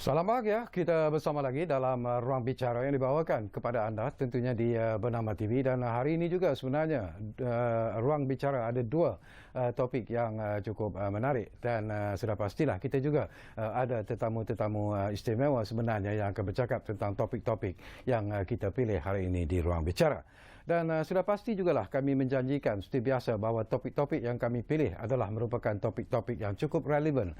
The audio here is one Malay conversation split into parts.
Salam bahagia, kita bersama lagi dalam Ruang Bicara yang dibawakan kepada anda tentunya di Bernama TV. Dan hari ini juga sebenarnya Ruang Bicara ada dua topik yang cukup menarik. Dan sudah pastilah kita juga ada tetamu-tetamu istimewa sebenarnya yang akan bercakap tentang topik-topik yang kita pilih hari ini di Ruang Bicara. Dan sudah pasti jugalah kami menjanjikan seperti biasa bahawa topik-topik yang kami pilih adalah merupakan topik-topik yang cukup relevan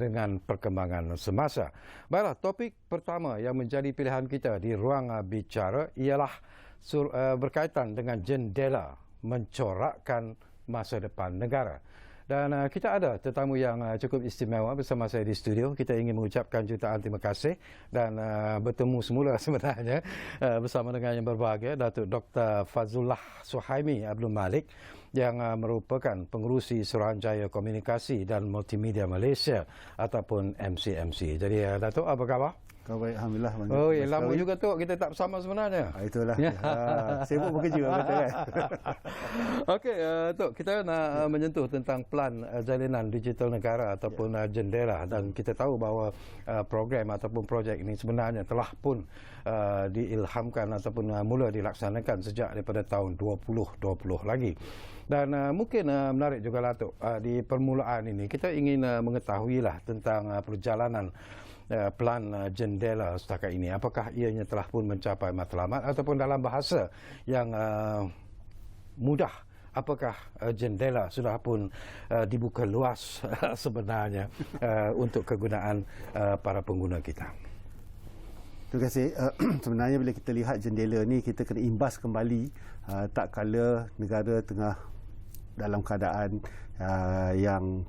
dengan perkembangan semasa. Baiklah, topik pertama yang menjadi pilihan kita di Ruang Bicara ialah berkaitan dengan jendela mencorakkan masa depan negara. Dan kita ada tetamu yang cukup istimewa bersama saya di studio. Kita ingin mengucapkan jutaan terima kasih dan bertemu semula sebenarnya bersama dengan yang berbahagia, Datuk Dr. Fazlullah Suhaimi Abdul Malik yang merupakan pengerusi Suruhanjaya Komunikasi dan Multimedia Malaysia ataupun MCMC. Jadi Datuk, apa khabar? Kau baik, Alhamdulillah. Oh, lama juga tu kita tak bersama sebenarnya. Itulah. Sibuk bekerja, betul kan? Okey, Tok, kita nak menyentuh tentang plan jalinan digital negara ataupun jendela, dan kita tahu bahawa program ataupun projek ini sebenarnya telah pun diilhamkan ataupun mula dilaksanakan sejak daripada tahun 2020 lagi. Dan mungkin menarik juga lah, Tok, di permulaan ini kita ingin mengetahuilah tentang perjalanan plan jendela setakat ini. Apakah ianya telah pun mencapai matlamat ataupun dalam bahasa yang mudah, apakah jendela sudah pun dibuka luas sebenarnya untuk kegunaan para pengguna kita? Terima kasih. Sebenarnya bila kita lihat jendela ni, kita kena imbas kembali tak kala negara tengah dalam keadaan yang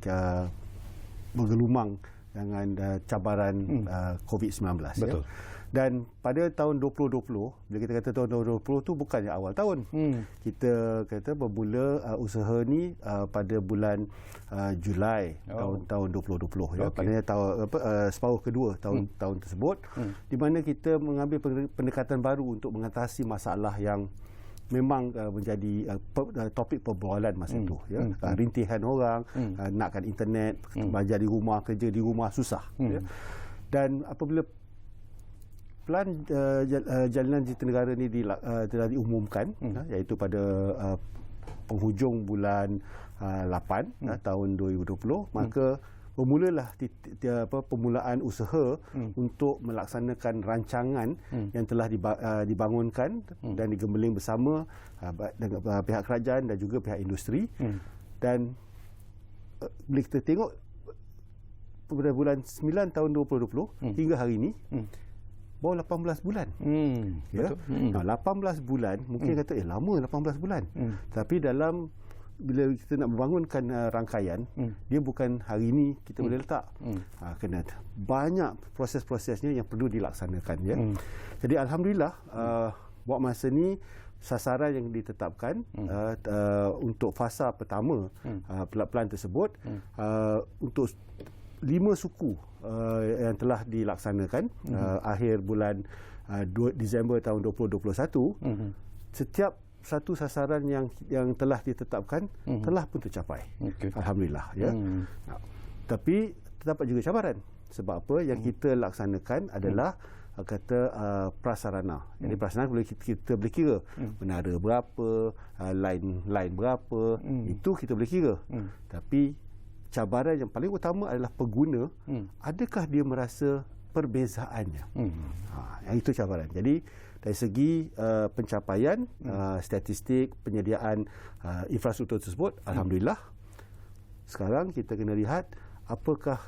bergelumang dengan cabaran COVID-19. Betul. Ya. Dan pada tahun 2020, bila kita kata tahun 2020 tu bukannya awal tahun. Kita kata bermula usaha ni pada bulan Julai tahun 2020. Ya. Padanya separuh kedua tahun tersebut, di mana kita mengambil pendekatan baru untuk mengatasi masalah yang memang menjadi topik perbualan masa itu. Ya. Rintihan orang, nakkan internet, belajar di rumah, kerja di rumah, susah. Ya. Dan apabila plan jalinan digital negara ini telah diumumkan, iaitu pada penghujung bulan 8 tahun 2020, maka bermulalah permulaan usaha untuk melaksanakan rancangan yang telah dibangunkan dan digembeling bersama dengan pihak kerajaan dan juga pihak industri. Dan bila kita tengok pada bulan 9 tahun 2020 hingga hari ini, baru 18 bulan. Ya? Nah, 18 bulan, mungkin kata lama 18 bulan. Tapi dalam bila kita nak membangunkan rangkaian, dia bukan hari ini kita boleh letak. Kena banyak proses-prosesnya yang perlu dilaksanakan. Ya. Jadi alhamdulillah buat masa ni sasaran yang ditetapkan untuk fasa pertama plan tersebut untuk 5 suku yang telah dilaksanakan akhir bulan Disember tahun 2021. Setiap satu sasaran yang telah ditetapkan telah pun tercapai. Alhamdulillah. Ya. Tapi terdapat juga cabaran. Sebab apa? Yang kita laksanakan adalah prasarana. Jadi prasarana kita boleh kira menara berapa, line berapa, itu kita boleh kira. Tapi cabaran yang paling utama adalah pengguna, adakah dia merasa perbezaannya? Yang itu cabaran. Jadi dari segi pencapaian statistik penyediaan infrastruktur tersebut, alhamdulillah. Sekarang kita kena lihat apakah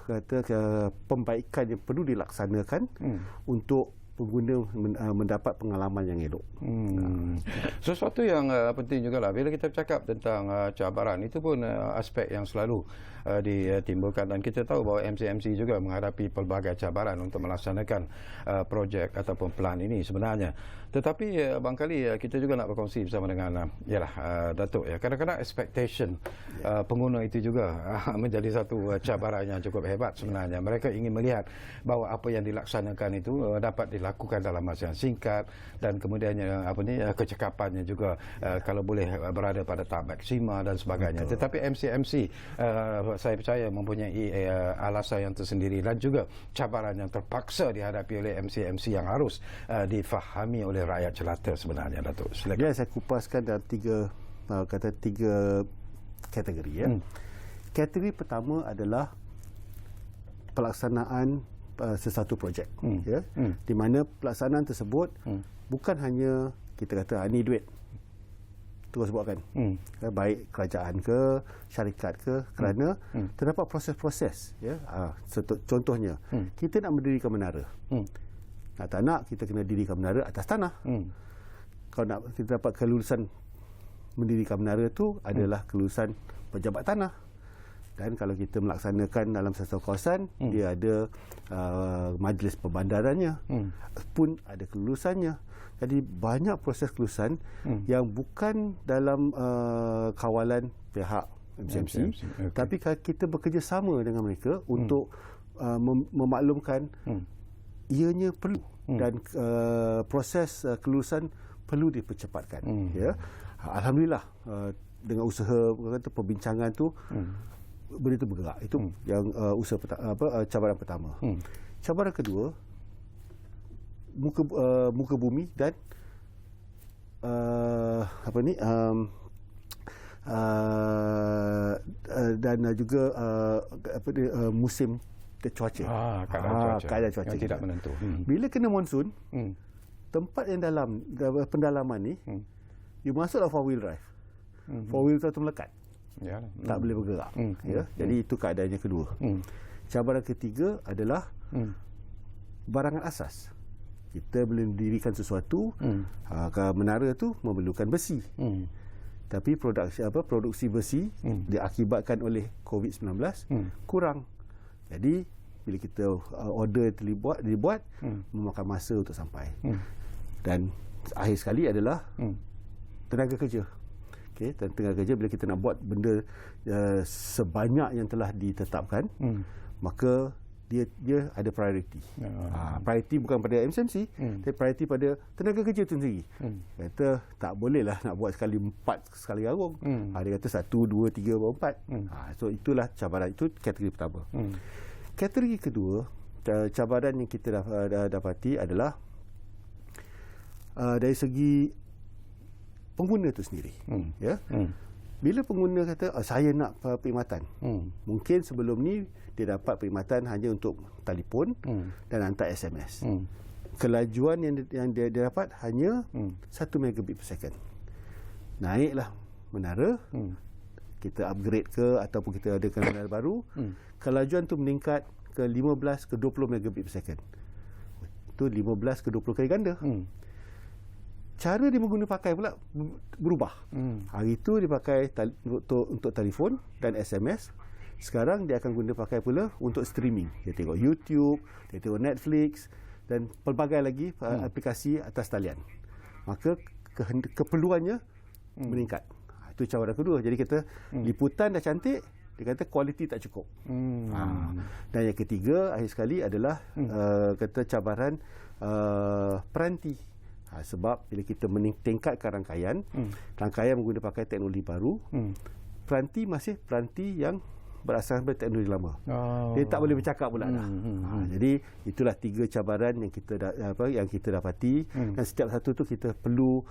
pembaikan yang perlu dilaksanakan untuk pengguna mendapat pengalaman yang elok. Sesuatu yang penting juga lah, bila kita bercakap tentang cabaran, itu pun aspek yang selalu ditimbulkan, dan kita tahu bahawa MCMC juga menghadapi pelbagai cabaran untuk melaksanakan projek ataupun plan ini sebenarnya. Tetapi barangkali kita juga nak berkongsi bersama dengan Datuk, ya, kadang-kadang expectation pengguna itu juga menjadi satu cabaran yang cukup hebat sebenarnya. Mereka ingin melihat bahawa apa yang dilaksanakan itu dapat dilaksanakan dilakukan dalam masa yang singkat dan kemudiannya kecekapannya juga kalau boleh berada pada tahap maksima dan sebagainya. Tetapi MC saya percaya mempunyai alasan yang tersendiri dan juga cabaran yang terpaksa dihadapi oleh MC yang harus difahami oleh rakyat jelata sebenarnya, Datuk. Silakan. Ya, saya kupaskan dalam tiga kategori. Ya. Kategori pertama adalah pelaksanaan sesuatu projek, di mana pelaksanaan tersebut bukan hanya kita kata ni duit terus buatkan, baik kerajaan ke syarikat ke, kerana terdapat proses-proses. Contohnya, kita nak mendirikan menara, nak tak nak kita kena dirikan menara atas tanah. Kalau nak kita dapat kelulusan mendirikan menara tu adalah kelulusan pejabat tanah. Dan kalau kita melaksanakan dalam satu kawasan, dia ada majlis perbandarannya, pun ada kelulusannya. Jadi banyak proses kelulusan yang bukan dalam kawalan pihak MCMC. Tapi kita bekerjasama dengan mereka untuk memaklumkan ianya perlu dan proses kelulusan perlu dipercepatkan. Ya. Alhamdulillah, dengan usaha perbincangan tu benda itu bergerak. Itu yang cabaran pertama. Cabaran kedua, muka bumi dan dan juga musim cuaca. Keadaan cuaca yang tidak menentu. Bila kena monsun, tempat yang dalam pendalaman ni, you masuklah 4-wheel drive. 4-wheel drive tu melekat. Tak boleh bergerak. Jadi itu keadaannya kedua. Cabaran ketiga adalah barangan asas. Kita boleh mendirikan sesuatu, menara tu memerlukan besi. Tapi produksi besi diakibatkan oleh COVID-19 kurang. Jadi bila kita order dibuat memakan masa untuk sampai. Dan akhir sekali adalah tenaga kerja. Dan tenaga kerja, bila kita nak buat benda sebanyak yang telah ditetapkan, maka dia ada priority. Priority bukan pada MCMC, tapi priority pada tenaga kerja itu sendiri. Kata tak bolehlah nak buat sekali 4 sekali garung. Dia kata 1, 2, 3, 4. So itulah cabaran. Itu kategori pertama. Kategori kedua, cabaran yang kita dapati adalah dari segi pengguna itu sendiri. Bila pengguna kata saya nak perkhidmatan, mungkin sebelum ni dia dapat perkhidmatan hanya untuk telefon dan hantar SMS. Kelajuan yang dia dapat hanya 1 megabit per second. Naiklah menara, kita upgrade ke ataupun kita adakan menara baru, kelajuan tu meningkat ke 15 ke 20 megabit per second. Itu 15 ke 20 kali ganda. Cara dia menggunakan pakai pula berubah. Hari itu dia pakai untuk telefon dan SMS. Sekarang dia akan guna pakai pula untuk streaming. Dia tengok YouTube, dia tengok Netflix dan pelbagai lagi aplikasi atas talian. Maka keperluannya meningkat. Itu cabaran kedua. Jadi kita liputan dah cantik, dia kata kualiti tak cukup. Dan yang ketiga akhir sekali adalah kata cabaran peranti. Sebab bila kita meningkatkan rangkaian menggunakan pakai teknologi baru, peranti masih peranti yang berasaskan pada teknologi lama. Dia tak boleh bercakap pula dah. Jadi itulah 3 cabaran yang kita dapati, dan setiap satu tu kita perlu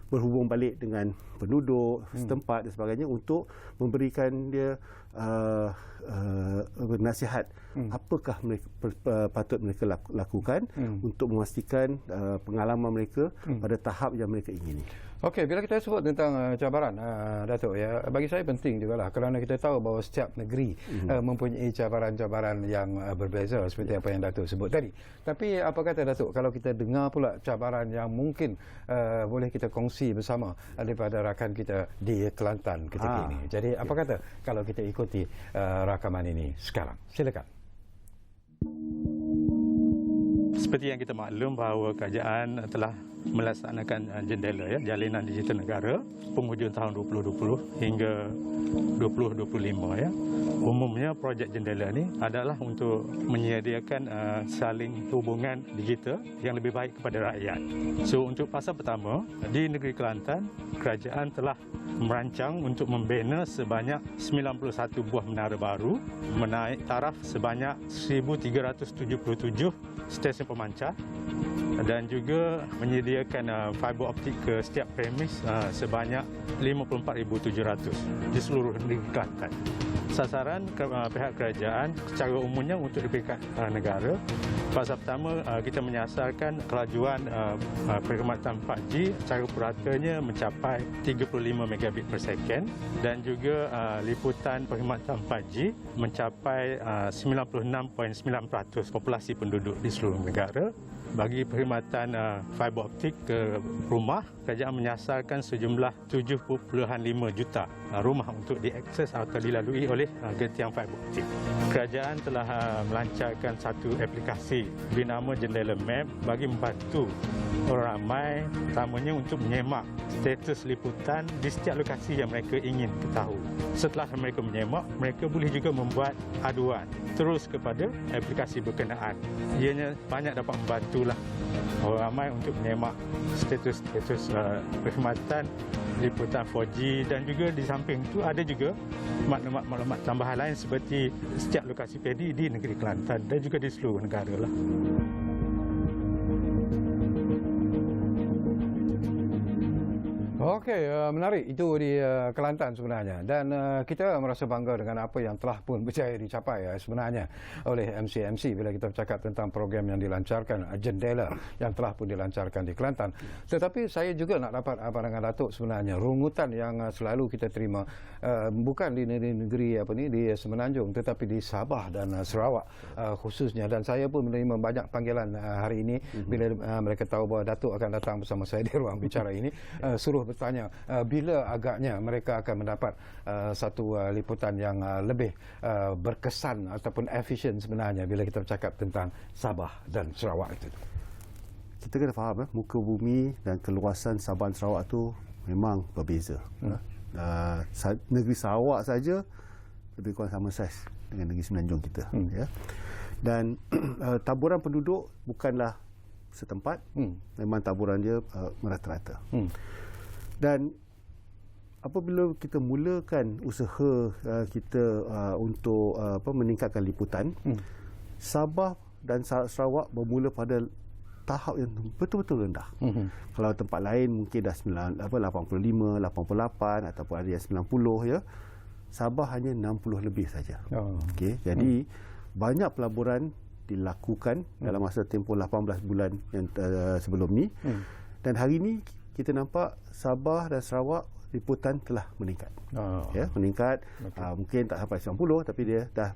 berhubung balik dengan penduduk setempat dan sebagainya untuk memberikan dia nasihat apakah mereka patut mereka lakukan untuk memastikan pengalaman mereka pada tahap yang mereka ingini. Okey, bila kita sebut tentang cabaran, Datuk, ya, bagi saya penting jugalah kerana kita tahu bahawa setiap negeri mempunyai cabaran-cabaran yang berbeza seperti apa yang Datuk sebut tadi. Tapi apa kata Datuk, kalau kita dengar pula cabaran yang mungkin boleh kita kongsi bersama daripada rakan kita di Kelantan ketika ini. Jadi apa kata kalau kita ikuti rakaman ini sekarang? Silakan. Seperti yang kita maklum bahawa kerajaan telah melaksanakan jendela jalinan digital negara penghujung tahun 2020 hingga 2025 ya. Umumnya projek jendela ni adalah untuk menyediakan saling hubungan digital yang lebih baik kepada rakyat. So untuk fasa pertama di negeri Kelantan, kerajaan telah merancang untuk membina sebanyak 91 buah menara baru, menaik taraf sebanyak 1,377 stesen pemancar dan juga menyediakan fiber optik ke setiap premis sebanyak 54,700 di seluruh negeri Kelantan. Sasaran pihak kerajaan secara umumnya untuk di peringkat negara, fasa pertama kita menyasarkan kelajuan perkhidmatan 4G secara puratanya mencapai 35 megabit per second dan juga liputan perkhidmatan 4G mencapai 96.9% populasi penduduk di seluruh negara. Bagi perkhidmatan fiber optik ke rumah, kerajaan menyasarkan sejumlah 7.5 juta rumah untuk diakses atau dilalui oleh getian fiber optik. Kerajaan telah melancarkan satu aplikasi bernama Jendela Map bagi membantu orang ramai, terutamanya untuk menyemak status liputan di setiap lokasi yang mereka ingin ketahui. Setelah mereka menyemak, mereka boleh juga membuat aduan terus kepada aplikasi berkenaan. Ianya banyak dapat membantulah orang ramai untuk menyemak status perkhidmatan liputan 4G dan juga di samping itu ada juga maklumat tambahan lain seperti setiap lokasi pedi di negeri Kelantan dan juga di seluruh negara lah. Okey, menarik itu di Kelantan sebenarnya dan kita merasa bangga dengan apa yang telah pun berjaya dicapai sebenarnya oleh MCMC bila kita bercakap tentang program yang dilancarkan Jendela yang telah pun dilancarkan di Kelantan. Tetapi saya juga nak dapat pandangan Datuk sebenarnya rungutan yang selalu kita terima bukan di negeri di Semenanjung tetapi di Sabah dan Sarawak khususnya, dan saya pun menerima banyak panggilan hari ini bila mereka tahu bahawa Datuk akan datang bersama saya di ruang bicara ini suruh bertanya bila agaknya mereka akan mendapat satu liputan yang lebih berkesan ataupun efisien sebenarnya bila kita bercakap tentang Sabah dan Sarawak itu. Kita kena faham muka bumi dan keluasan Sabah dan Sarawak tu memang berbeza. Negeri Sarawak saja lebih kurang sama saiz dengan negeri Semenanjung kita. Ya. Dan taburan penduduk bukanlah setempat, memang taburan dia merata-rata. Dan apabila kita mulakan usaha kita untuk meningkatkan liputan, Sabah dan Sarawak bermula pada tahap yang betul-betul rendah. Kalau tempat lain mungkin dah 85, 88 ataupun ada yang 90 ya. Sabah hanya 60 lebih saja. Okey, jadi banyak pelaburan dilakukan dalam masa tempoh 18 bulan yang sebelum ni. Dan hari ini kita nampak Sabah dan Sarawak liputan telah meningkat. Ya, meningkat. Mungkin tak sampai 90 tapi dia dah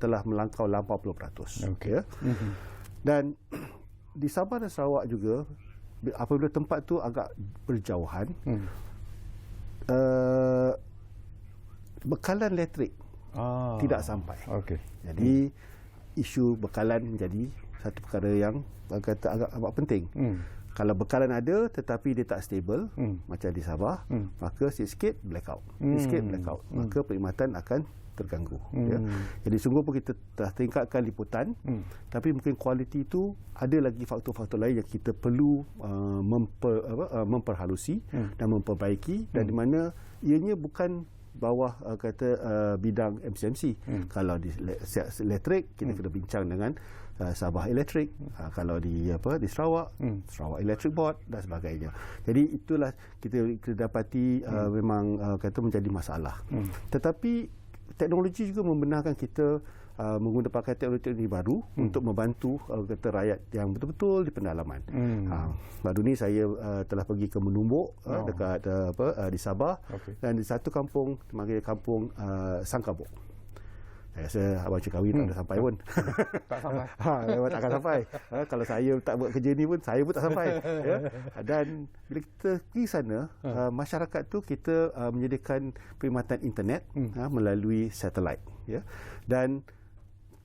telah melangkau 80%. Okey. Ya. Dan di Sabah dan Sarawak juga apabila tempat tu agak berjauhan, bekalan elektrik tidak sampai. Okey. Jadi isu bekalan menjadi satu perkara yang agak penting. Kalau bekalan ada tetapi dia tak stable macam di Sabah, maka sikit blackout. Sikit blackout, maka perkhidmatan akan terganggu. Ya. Jadi sungguh pun kita telah tingkatkan liputan, tapi mungkin kualiti itu ada lagi faktor-faktor lain yang kita perlu memperhalusi dan memperbaiki, dan di mana ianya bukan bawah bidang MCMC. Kalau di elektrik kita kena bincang dengan Sabah Electric, kalau di Sarawak, Sarawak Electric Board dan sebagainya. Jadi itulah kita dapati memang menjadi masalah. Tetapi teknologi juga membenarkan kita menggunakan teknologi baru untuk membantu rakyat yang betul-betul di pendalaman. Baru ni saya telah pergi ke Menumbuk dekat di Sabah, dan di satu kampung dipanggil kampung Sangkabuk. Saya rasa Abang Cik Kahwin tak ada sampai pun. Tak sampai. Memang tak akan sampai. Kalau saya tak buat kerja ni pun, saya pun tak sampai. Ya. Dan bila kita pergi sana, masyarakat tu kita menyediakan perkhidmatan internet melalui satelit. Ya. Dan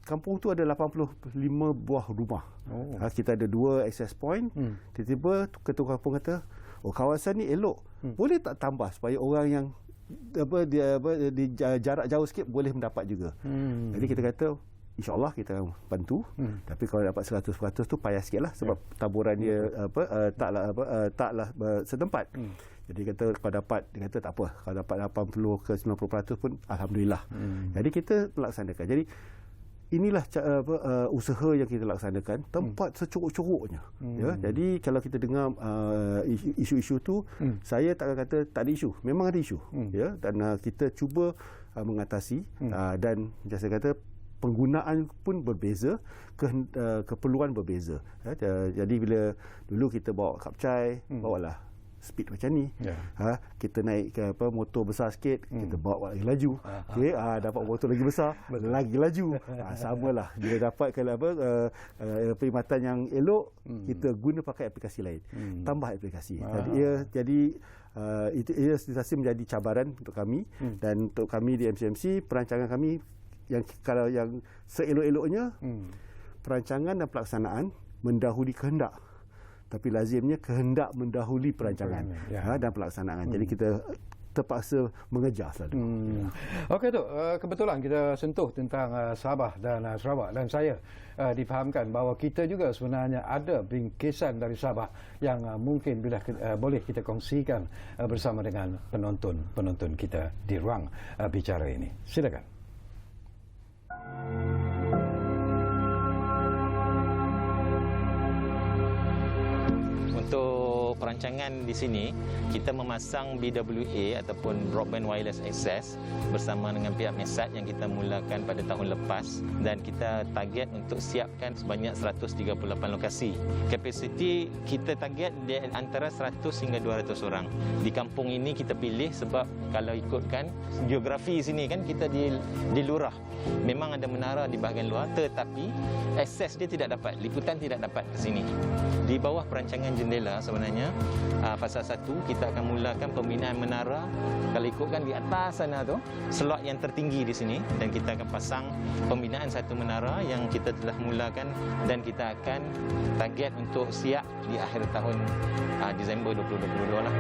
kampung tu ada 85 buah rumah. Kita ada 2 access point. Tiba-tiba ketua kampung kata, kawasan ni elok. Boleh tak tambah supaya orang yang di jarak jauh sikit boleh mendapat juga. Jadi kita kata InsyaAllah kita bantu. Tapi kalau dapat 100% tu payah sikit lah sebab taburan dia taklah setempat. Jadi kata kalau dapat, dia kata tak apa. Kalau dapat 80 ke 90% pun alhamdulillah. Jadi kita melaksanakan. Jadi inilah usaha yang kita laksanakan, tempat securuk-curuknya. Ya, jadi kalau kita dengar isu-isu tu, saya tak akan kata tak ada isu. Memang ada isu. Ya, dan kita cuba mengatasi dan macam saya kata penggunaan pun berbeza, keperluan berbeza. Jadi bila dulu kita bawa kapcai, bawalah speed macam ni. Kita naik ke motor besar sikit, kita bawa lagi laju. Dapat motor lagi besar, lagi laju. Samalah bila dapat perkhidmatan yang elok, kita guna pakai aplikasi lain. Tambah aplikasi. Jadi itu menjadi cabaran untuk kami dan untuk kami di MCMC, perancangan kami kalau yang seelok-eloknya perancangan dan pelaksanaan mendahului kehendak, tapi lazimnya kehendak mendahului perancangan dan pelaksanaan. Jadi kita terpaksa mengejar selalu. Okey tu, kebetulan kita sentuh tentang Sabah dan Sarawak dan saya difahamkan bahawa kita juga sebenarnya ada bingkisan dari Sabah yang mungkin boleh kita kongsikan bersama dengan penonton kita di ruang bicara ini. Silakan. Untuk perancangan di sini, kita memasang BWA ataupun Broadband Wireless Access bersama dengan pihak Mesat yang kita mulakan pada tahun lepas, dan kita target untuk siapkan sebanyak 138 lokasi. Kapasiti kita target di antara 100 hingga 200 orang. Di kampung ini kita pilih sebab kalau ikutkan geografi sini kan kita di lurah. Memang ada menara di bahagian luar, tetapi akses dia tidak dapat, liputan tidak dapat ke sini. Di bawah perancangan jendela sebenarnya, fasa 1 kita akan mulakan pembinaan menara. Kalau ikutkan di atas sana tu, slot yang tertinggi di sini, dan kita akan pasang pembinaan satu menara yang kita telah mulakan, dan kita akan target untuk siap di akhir tahun Disember 2022 lah.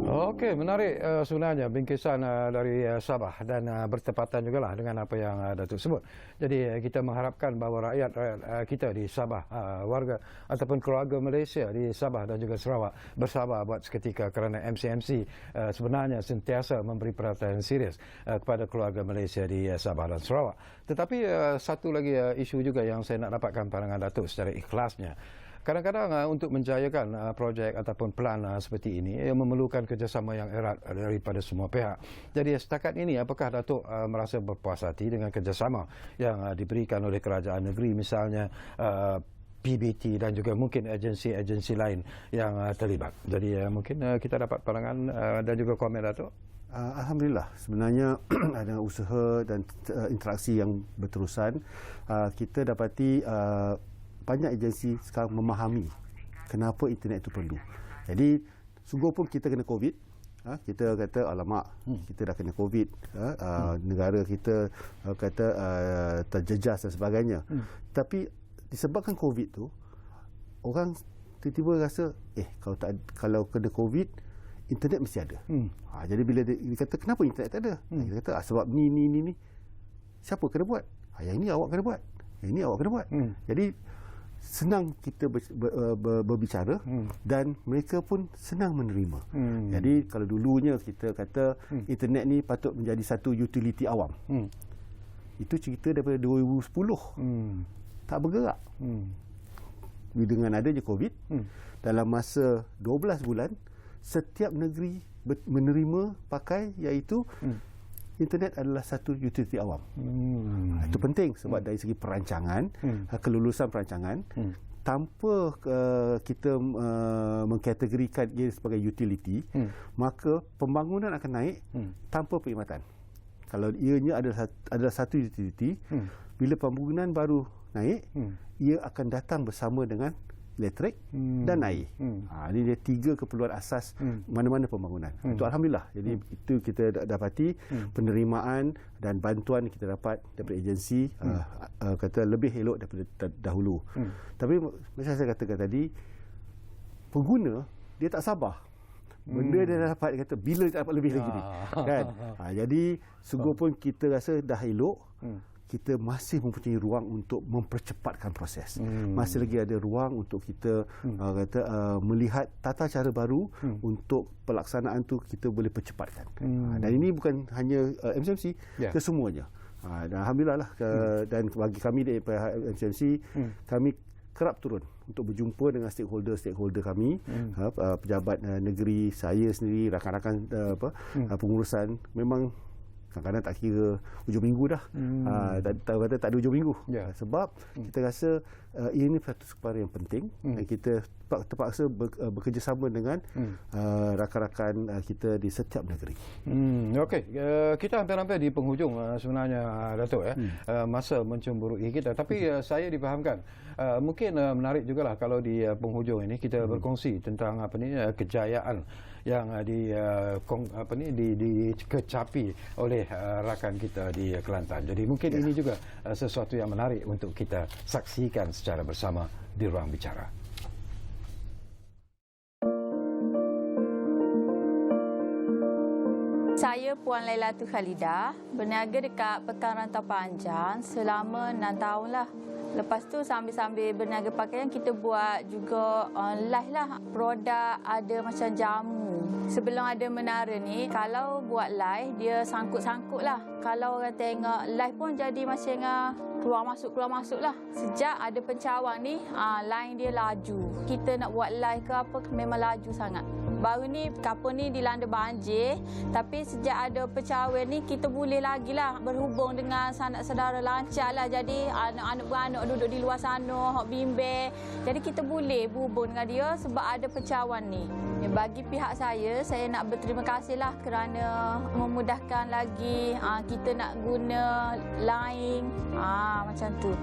Okey, menarik sebenarnya bingkisan dari Sabah dan bertepatan jugalah dengan apa yang Datuk sebut. Jadi kita mengharapkan bahawa rakyat kita di Sabah, warga ataupun keluarga Malaysia di Sabah dan juga Sarawak bersabar buat seketika kerana MCMC sebenarnya sentiasa memberi perhatian serius kepada keluarga Malaysia di Sabah dan Sarawak. Tetapi satu lagi isu juga yang saya nak dapatkan pandangan Datuk secara ikhlasnya. Kadang-kadang untuk menjayakan projek ataupun plan seperti ini memerlukan kerjasama yang erat daripada semua pihak. Jadi setakat ini apakah Datuk merasa berpuas hati dengan kerjasama yang diberikan oleh kerajaan negeri, misalnya PBT dan juga mungkin agensi-agensi lain yang terlibat? Jadi mungkin kita dapat pandangan dan juga komen Datuk. Alhamdulillah, sebenarnya ada usaha dan interaksi yang berterusan. Kita dapati banyak agensi sekarang memahami kenapa internet itu perlu. Jadi sungguh pun kita kena COVID, kita kata alamak, kita dah kena COVID, negara kita kata terjejas dan sebagainya. Tapi disebabkan COVID tu, orang tiba-tiba rasa kalau kena COVID, internet mesti ada. Jadi bila dia kata kenapa internet tak ada, kita kata sebab ni siapa kena buat? Yang ini awak kena buat, yang ini awak kena buat. Jadi senang kita berbicara dan mereka pun senang menerima. Jadi kalau dulunya kita kata internet ni patut menjadi satu utility awam, itu cerita daripada 2010 tak bergerak. Dengan adanya COVID, dalam masa 12 bulan setiap negeri menerima pakai, iaitu internet adalah satu utility awam. Itu penting sebab dari segi perancangan, kelulusan perancangan, tanpa kita mengkategorikan ia sebagai utility, maka pembangunan akan naik tanpa perkhidmatan. Kalau ianya adalah satu utility, bila pembangunan baru naik, ia akan datang bersama dengan elektrik dan air. Ini dia 3 keperluan asas mana-mana pembangunan. Itu alhamdulillah. Jadi itu kita dapati penerimaan dan bantuan kita dapat daripada agensi kata lebih elok daripada dahulu. Tapi macam saya katakan tadi, pengguna dia tak sabar. Benda dia dah dapat, dia kata bila dia tak dapat lebih lagi ni. Kan? Jadi sungguh pun kita rasa dah elok, kita masih mempunyai ruang untuk mempercepatkan proses. Masih lagi ada ruang untuk kita melihat tata cara baru untuk pelaksanaan tu kita boleh percepatkan. Dan ini bukan hanya MCMC, kesemuanya. Dan alhamdulillah lah, dan bagi kami di MCMC, kami kerap turun untuk berjumpa dengan stakeholder kami, pejabat negeri, saya sendiri, rakan-rakan pengurusan. Memang kadang-kadang tak kira hujung minggu dah. Tak ada hujung minggu. Sebab kita rasa ini satu perkara yang penting dan kita terpaksa bekerjasama dengan rakan-rakan kita di setiap negeri. Okey, kita hampir-hampir di penghujung sebenarnya, Datuk. Masa mencemburui kita. Tapi saya difahamkan, mungkin menarik jugalah kalau di penghujung ini kita berkongsi tentang kejayaan yang dikecapi oleh rakan kita di Kelantan. Jadi mungkin ini juga sesuatu yang menarik untuk kita saksikan secara bersama di Ruang Bicara. Saya Puan Lailatul Khalidah, berniaga dekat Pekan Rantau Panjang selama 6 tahun lah. Lepas tu sambil-sambil berniaga pakaian, kita buat juga live lah. Produk ada macam jamu. Sebelum ada menara ni, kalau buat live, dia sangkut-sangkut lah. Kalau orang tengok live pun jadi macam keluar masuk lah. Sejak ada pencawang ni, line dia laju. Kita nak buat live ke apa, memang laju sangat. Baru ni kampung ni dilanda banjir, tapi sejak ada pencawang ni kita boleh lagi lah berhubung dengan sanak saudara, lancar lah. Jadi anak-anak duduk di luar sana, hok bimbel. Jadi kita boleh berhubung dengan dia sebab ada pencawang ni. Bagi pihak saya nak berterima kasih lah kerana memudahkan lagi kita nak guna line macam tu.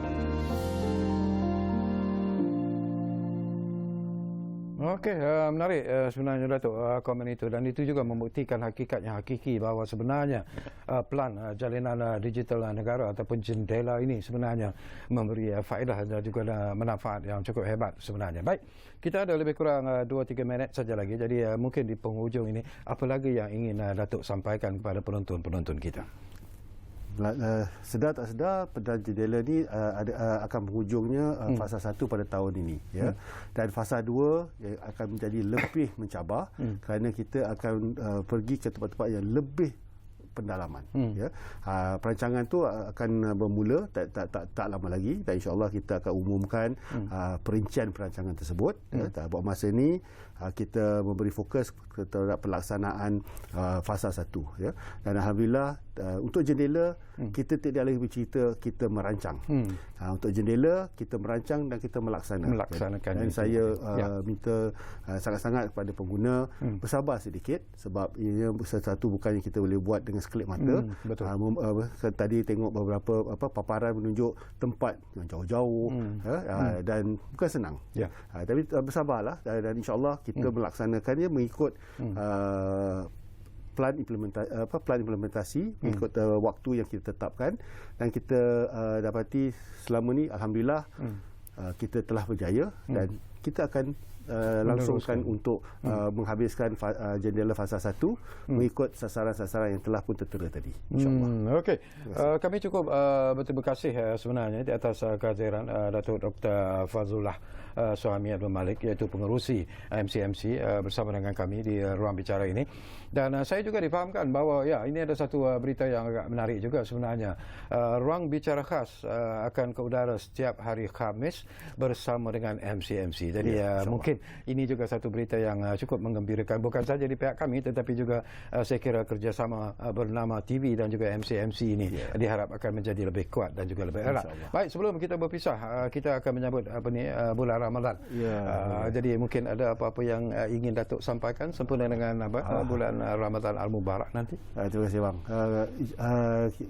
Okey, menarik sebenarnya, Datuk, komen itu. Dan itu juga membuktikan hakikat yang hakiki bahawa sebenarnya pelan jalinan digital negara ataupun jendela ini sebenarnya memberi faedah dan juga manfaat yang cukup hebat sebenarnya. Baik, kita ada lebih kurang 2-3 minit saja lagi. Jadi mungkin di penghujung ini, apa lagi yang ingin Datuk sampaikan kepada penonton-penonton kita? Sedar tak sedar, Perdana Jendela ni akan berhujungnya fasa 1 pada tahun ini, ya. Dan fasa 2 akan menjadi lebih mencabar kerana kita akan pergi ke tempat-tempat yang lebih pendalaman, ya. Perancangan tu akan bermula tak lama lagi dan insya-Allah kita akan umumkan perincian perancangan tersebut. Buat masa ini kita memberi fokus terhadap pelaksanaan fasa 1, ya. Dan alhamdulillah untuk jendela kita tidak lagi bercerita kita merancang. Untuk jendela kita merancang dan kita melaksanakan. Dan saya minta sangat-sangat kepada pengguna bersabar sedikit sebab ia sesuatu bukan yang kita boleh buat dengan sekelip mata. Tadi tengok beberapa paparan menunjuk tempat yang jauh-jauh, dan bukan senang. Tapi bersabarlah dan insya-Allah kita melaksanakannya mengikut plan implementasi mengikut waktu yang kita tetapkan, dan kita dapati selama ni alhamdulillah kita telah berjaya dan kita akan langsungkan untuk menghabiskan jendela fasa 1 mengikut sasaran-sasaran yang telah pun tertera tadi, insya-Allah. Okey. Kami cukup berterima kasih sebenarnya di atas kehadiran Datuk Dr. Fazlullah Suhaimi Abdul Malik, iaitu pengerusi MCMC bersama dengan kami di Ruang Bicara ini. Dan saya juga difahamkan bahawa ini ada satu berita yang agak menarik juga sebenarnya. Ruang Bicara khas akan ke udara setiap hari Khamis bersama dengan MCMC. Jadi mungkin ini juga satu berita yang cukup menggembirakan, bukan saja di pihak kami tetapi juga saya kira kerjasama bernama TV dan juga MCMC ini diharap akan menjadi lebih kuat dan juga lebih erat. Baik, sebelum kita berpisah, kita akan menyambut bulan Ramadan. Jadi mungkin ada apa-apa yang ingin Datuk sampaikan sempena dengan bulan Ramadan Al-Mubarak nanti? Terima kasih, bang.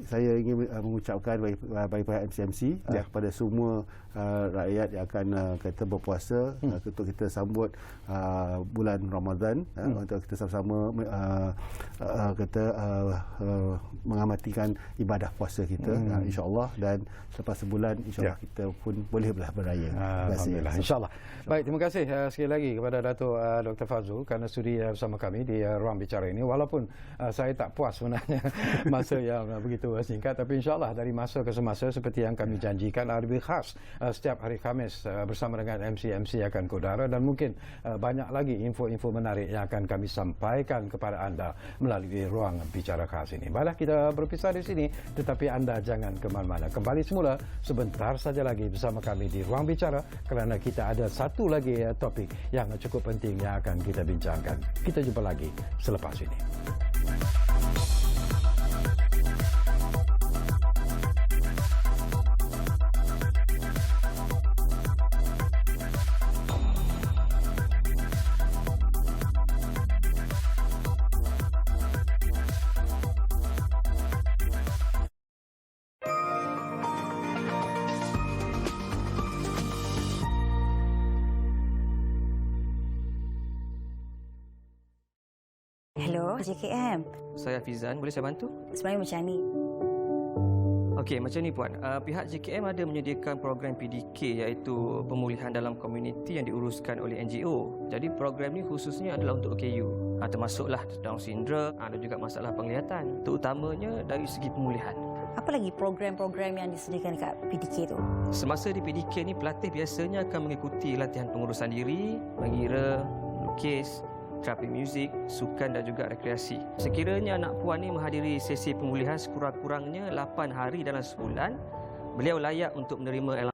Saya ingin mengucapkan bagi pihak MCMC kepada semua rakyat yang akan kata berpuasa untuk kita sambut bulan Ramadan, untuk kita sama-sama mengamatikan ibadah puasa kita, insya-Allah, dan selepas sebulan insya-Allah kita pun boleh beraya. Alhamdulillah, insya-Allah. Baik, terima kasih sekali lagi kepada Datuk Dr. Fazrul kerana sudi bersama kami di ruang bicara ini. Walaupun saya tak puas sebenarnya masa yang begitu singkat, tapi insya-Allah dari masa ke semasa seperti yang kami janjikan lebih khas setiap hari Khamis bersama dengan MC-MC akan ke udara, dan mungkin banyak lagi info-info menarik yang akan kami sampaikan kepada anda melalui ruang bicara khas ini. Baiklah, kita berpisah di sini, tetapi anda jangan ke mana-mana. Kembali semula sebentar saja lagi bersama kami di ruang bicara kerana kita ada satu lagi topik yang cukup penting yang akan kita bincangkan. Kita jumpa lagi selepas ini. Hello, JKM. Saya Fizan, boleh saya bantu? Sebenarnya macam ni. Okey, macam ni Puan. Pihak JKM ada menyediakan program PDK iaitu pemulihan dalam komuniti yang diuruskan oleh NGO. Jadi program ni khususnya adalah untuk OKU. Termasuklah Down syndrome, ada juga masalah penglihatan. Terutamanya dari segi pemulihan. Apa lagi program-program yang disediakan dekat PDK tu? Semasa di PDK ni, pelatih biasanya akan mengikuti latihan pengurusan diri, mengira, melukis, terapi muzik, sukan dan juga rekreasi. Sekiranya anak puan ni menghadiri sesi pemulihan sekurang-kurangnya 8 hari dalam sebulan, beliau layak untuk menerima